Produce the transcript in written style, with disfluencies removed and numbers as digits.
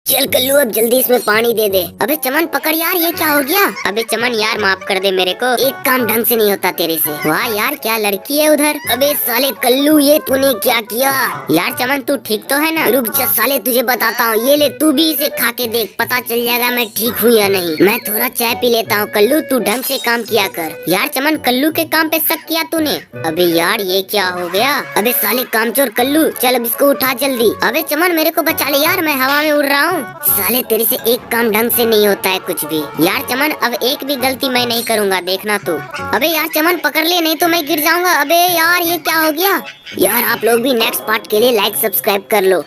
चल कल्लू अब जल्दी इसमें पानी दे दे। अबे चमन पकड़ यार, ये क्या हो गया? अबे चमन यार माफ कर दे मेरे को, एक काम ढंग से नहीं होता तेरे से। वाह यार क्या लड़की है उधर। अबे साले कल्लू ये तूने क्या किया? यार चमन तू ठीक तो है ना? रुक जा साले तुझे बताता हूँ, ये ले तू भी इसे खा के देख, पता चल जाएगा मैं ठीक हूँ या नहीं। मैं थोड़ा चाय पी लेता हूँ। कल्लू तू ढंग से काम किया कर। यार चमन कल्लू के काम पे शक किया तूने? अबे यार ये क्या हो गया? अबे साले कामचोर कल्लू, चल अब इसको उठा जल्दी। अबे चमन मेरे को बचा ले यार, मैं हवा में उड़ रहा हूँ। साले तेरे से एक काम ढंग से नहीं होता है कुछ भी। यार चमन अब एक भी गलती मैं नहीं करूँगा, देखना तू। अबे यार चमन पकड़ ले नहीं तो मैं गिर जाऊंगा। अबे यार ये क्या हो गया? यार आप लोग भी नेक्स्ट पार्ट के लिए लाइक सब्सक्राइब कर लो।